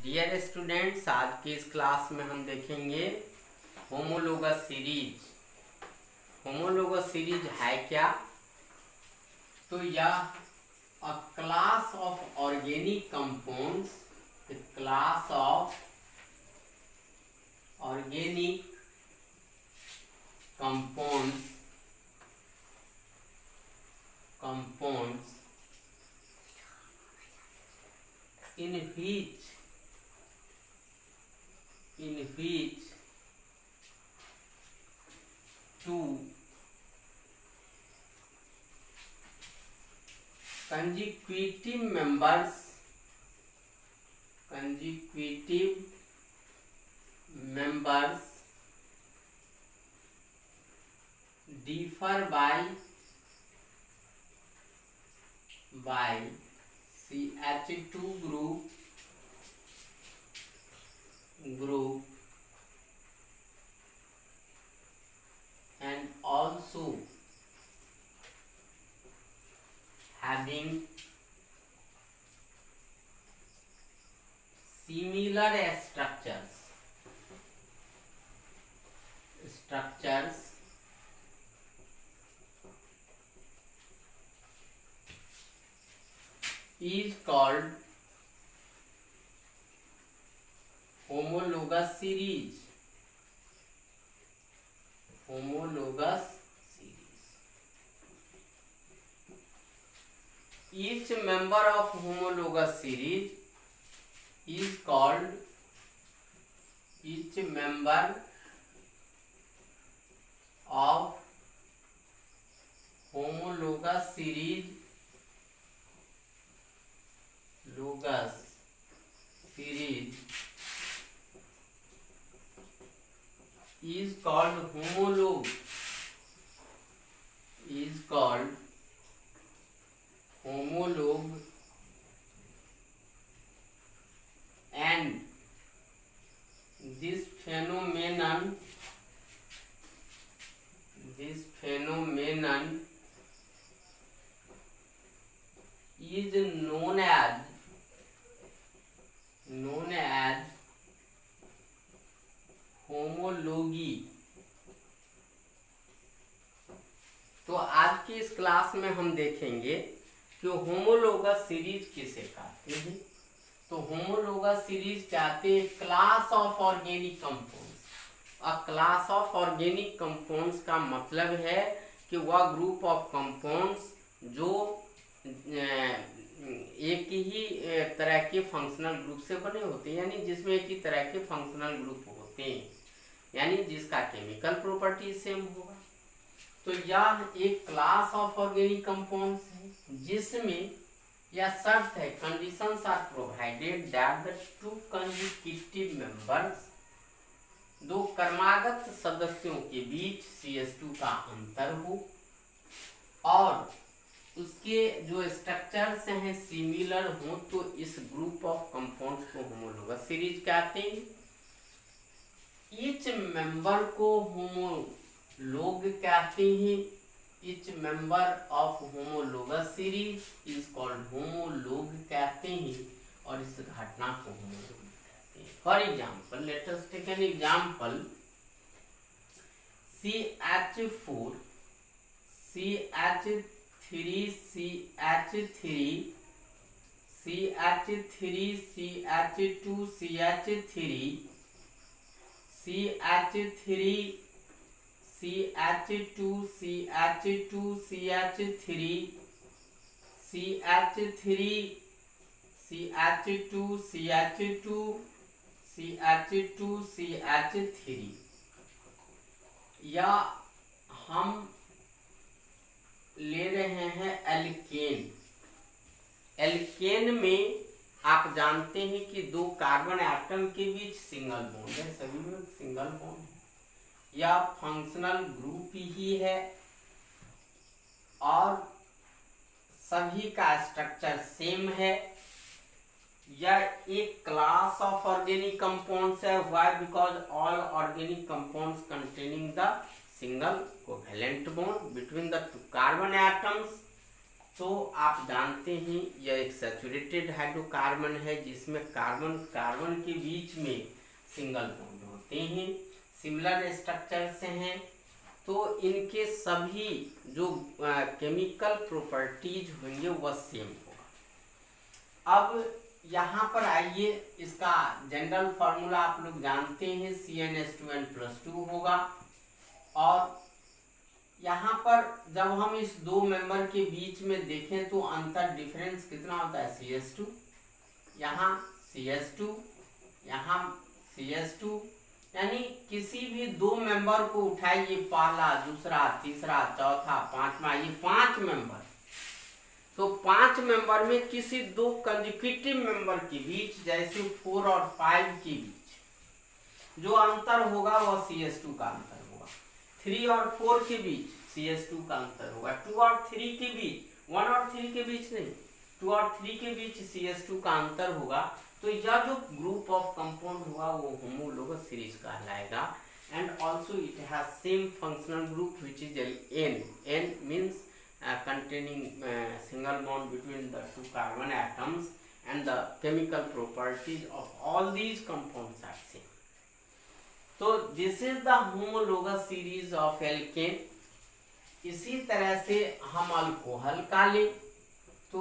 Dear students, आज के इस क्लास में हम देखेंगे होमोलोगस सीरीज। होमोलोगस सीरीज है क्या? तो यह अ class of organic compounds, class of organic compounds in which two consecutive members differ by CH2 group and also having similar structures is called homologous series. Each member of homologous series is called homologue, and this phenomenon is known as homology. तो आज की इस class में हम देखेंगे कि homologous series किसे कहते हैं। तो होमोलोगस सीरीज कहते हैं class of organic compounds. A class of organic compounds का मतलब है कि वह ग्रुप ऑफ कंपाउंड्स जो एक ही तरह के फंक्शनल ग्रुप से बने होते हैं, यानी जिसमें एक ही तरह के फंक्शनल ग्रुप होते हैं, यानी जिसका केमिकल प्रॉपर्टी सेम होगा। तो यह एक क्लास ऑफ ऑर्गेनिक कंपाउंड्स है जिसमें यह शर्त है, conditions are provided that the two consecutive members, दो क्रमागत सदस्यों के बीच CH2 का अंतर हो और उसके जो स्ट्रक्चर्स हैं सिमिलर हो, तो इस ग्रुप ऑफ कंपाउंड्स को होमोलोगस सीरीज कहते हैं। ईच मेंबर को होमोलोग कहते हैं। Each member of homologous series is called homologue कहते हैं और इस घटना को होमोलोग कहते हैं। For example, let us take an example, CH4 CH3 CH3 CH3 CH2 CH3 CH3 CH2 CH2 CH3 CH3 CH2 CH2 CH2 CH3, या हम ले रहे हैं एल्केन। एल्केन में आप जानते हैं कि दो कार्बन एटम के बीच सिंगल बॉन्ड है, सभी में सिंगल बॉन्ड है, या फंक्शनल ग्रुप ही है और सभी का स्ट्रक्चर सेम है। यह एक क्लास ऑफ ऑर्गेनिक कंपाउंड्स है। Why? Because all organic compounds containing the single covalent bond between the two carbon atoms तो आप जानते हैं यह एक सैचुरेटेड हाइड्रोकार्बन है जिसमें कार्बन कार्बन के बीच में सिंगल बॉन्ड होते हैं, सिमिलर स्ट्रक्चर से हैं। तो इनके सभी जो केमिकल प्रॉपर्टीज होंगे वह सेम होगा। अब यहाँ पर आइए, इसका जनरल फार्मूला आप लोग जानते हैं, CnH2n+2 होगा। और यहाँ पर जब हम इस दो मेंबर के बीच में देखें तो अंतर डिफरेंस कितना होता है, CH2, यहाँ CH2, यहाँ CH2, यानी किसी भी दो मेंबर को उठाइए, पहला, दूसरा, तीसरा, चौथा, पांचवा, ये 5 मेंबर, तो 5 मेंबर में किसी दो कंसेक्यूटिव मेंबर के बीच, जैसे 4 और 5 के बीच जो अंतर होगा वह CH2 का अंतर होगा। 3 और 4 के बीच CH2 का अंतर होगा। 2 और 3 के बीच, 1 और 3 के बीच नहीं, 2 और 3 के बीच CH2 का अंतर होगा। तो यह जो ग्रुप ऑफ कंपाउंड होगा वो होमोलोगस सीरीज कहलाएगा। And also it has same functional group which is N। N means containing single bond between the two carbon atoms, and the chemical properties of all these compounds are same. So this is the homologous series of alkane. इसी तरह से हम alcohol का ले तो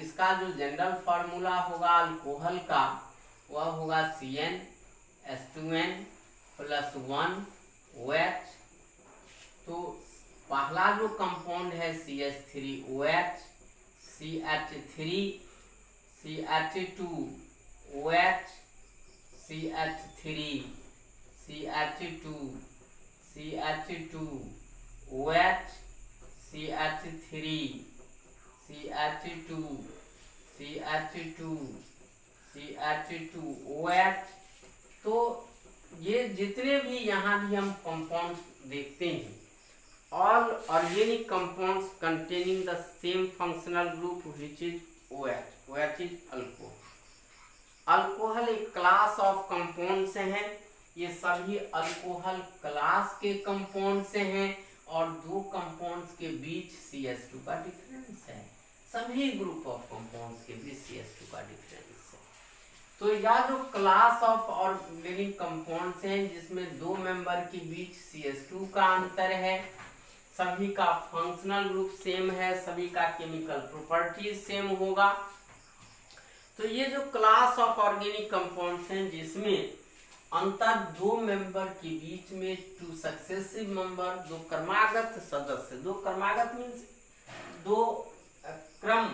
इसका जो general formula होगा अल्कोहल का वह होगा CnH2n+1OH। तो पहला जो कंपाउंड है CH3OH, CH3, CH2OH, CH3, CH2, CH2OH, CH3, CH2, CH2, CH2OH। तो ये जितने भी यहाँ भी हम कंपाउंड देखते हैं, all organic compounds containing the same functional group which is OH, which is alcohol। Alcohol एक क्लास ऑफ कंपाउंड से हैं, ये सभी अल्कोहल क्लास के कंपाउंड से हैं और दो कंपाउंड्स के बीच CH2 का डिफरेंस है। सभी ग्रुप ऑफ कंपाउंड्स के बीच CH2 का डिफरेंस है। तो यह जो क्लास ऑफ ऑर्गेनिक कंपाउंड्स हैं जिसमें दो मेंबर के बीच CH2 का अंतर है, सभी का फंक्शनल ग्रुप सेम है, सभी का केमिकल प्रॉपर्टीज सेम होगा। तो ये जो क्लास ऑफ ऑर्गेनिक कंपाउंड्स हैं जिसमें अंतर दो मेंबर के बीच में, टू सक्सेसिव मेंबर, दो क्रमागत सदस्य, दो क्रमागत मीन्स दो क्रम,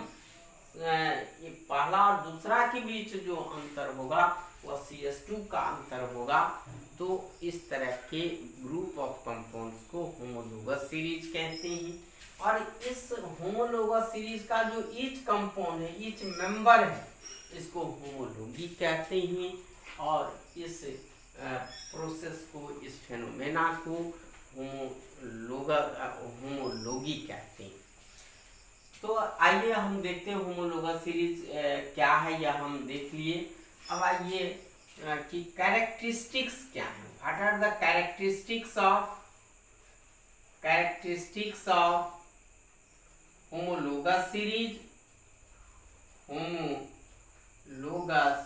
ये पहला और दूसरा के बीच जो अंतर होगा वह CH2 का अंतर होगा। तो इस तरह के ग्रुप ऑफ कंपाउंड्स को होमोलोगस सीरीज कहते हैं। और इस होमोलोगस सीरीज का जो ईच कंपाउंड है, ईच मेंबर है, इसको होमोलोगी कहते हैं। और इस प्रोसेस को, इस फेनोमेना को होमोलोगी कहते हैं। तो आइए हम देखते हैं होमोलोगस सीरीज क्या है, यह हम देख लिए। अब आइए कि कैरेक्टरिस्टिक्स क्या है, what are the characteristics of homologous series. Homologous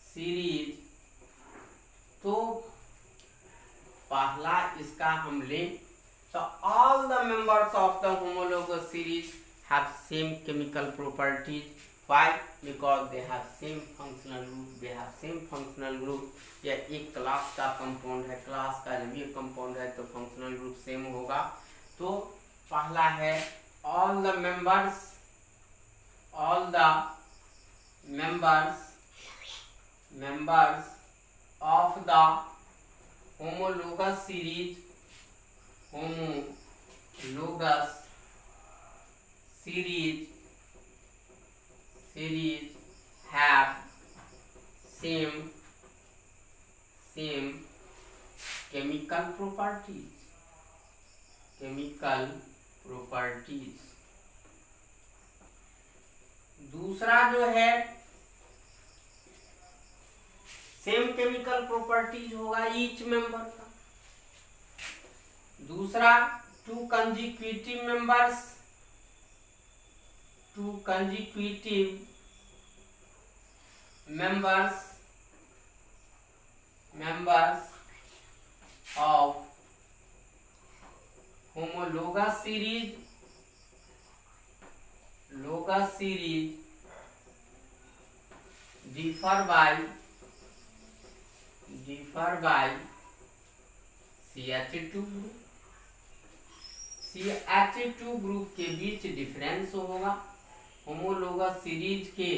series, तो पहला इसका हम लें तो all the members of the homologous series have same chemical properties. Why? Because they have same functional group. They have same functional group. यह एक class का compound है, क्लास का जब ये कंपाउंड है तो फंक्शनल ग्रुप सेम होगा। तो पहला है all the members of the homologous series have same chemical properties। दूसरा जो है सेम केमिकल प्रॉपर्टीज होगा ईच मेंबर का। दूसरा, to consecutive members two consecutive members of homologous series differ by CH2 group। CH2 group के बीच difference होगा homologous series के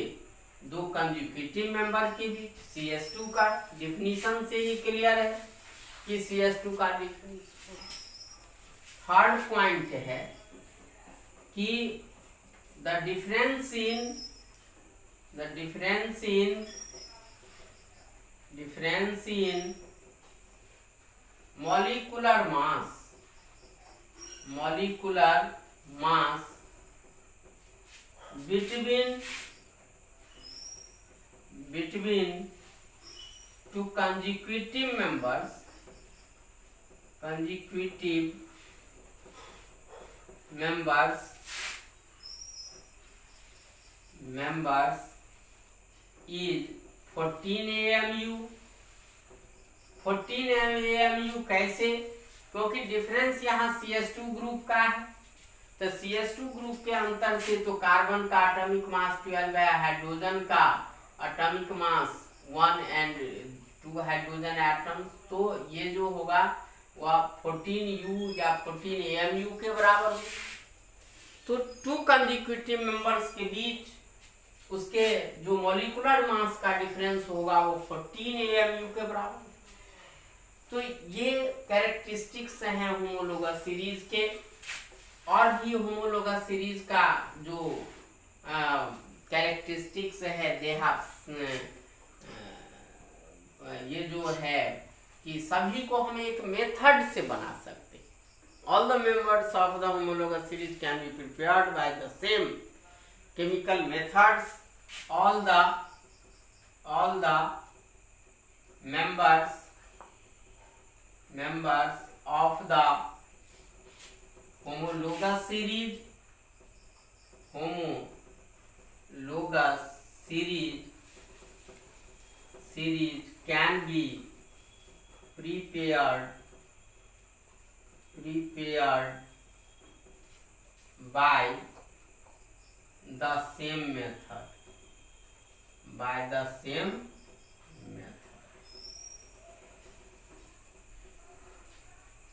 दो कंज्यूकेटिव मेंबर के बीच। CH2 का डिफिनीशन से ही क्लियर है कि CH2 का डिफरेंस। थर्ड पॉइंट है कि the difference in molecular mass between two consecutive members is 14 AMU। 14 AMU कैसे? क्योंकि डिफरेंस यहाँ CH2 ग्रुप का है, तो CH2 ग्रुप के अंतर से तो कार्बन का एटॉमिक मास 12 है, हाइड्रोजन का atomic mass 1 and 2 hydrogen atoms, तो ये जो होगा वह 14U या 14 AMU के बराबर होगा। तो टू कंसेक्यूटिव मेंबर्स के बीच उसके जो मॉलिक्यूलर मास का डिफरेंस होगा वो 14 AMU के बराबर। तो ये कैरेक्टरिस्टिक्स हैं होमोलोगस सीरीज के। और भी होमोलोगस सीरीज का जो कैरेक्टरिस्टिक्स है ये जो है कि सभी को हम एक मेथड से बना सकते। All the members of the homologous series can be prepared by the same chemical methods। all the members of the homologous series can be prepared by the same method।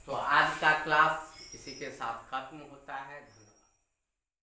तो आज का क्लास इसी के साथ खत्म होता है।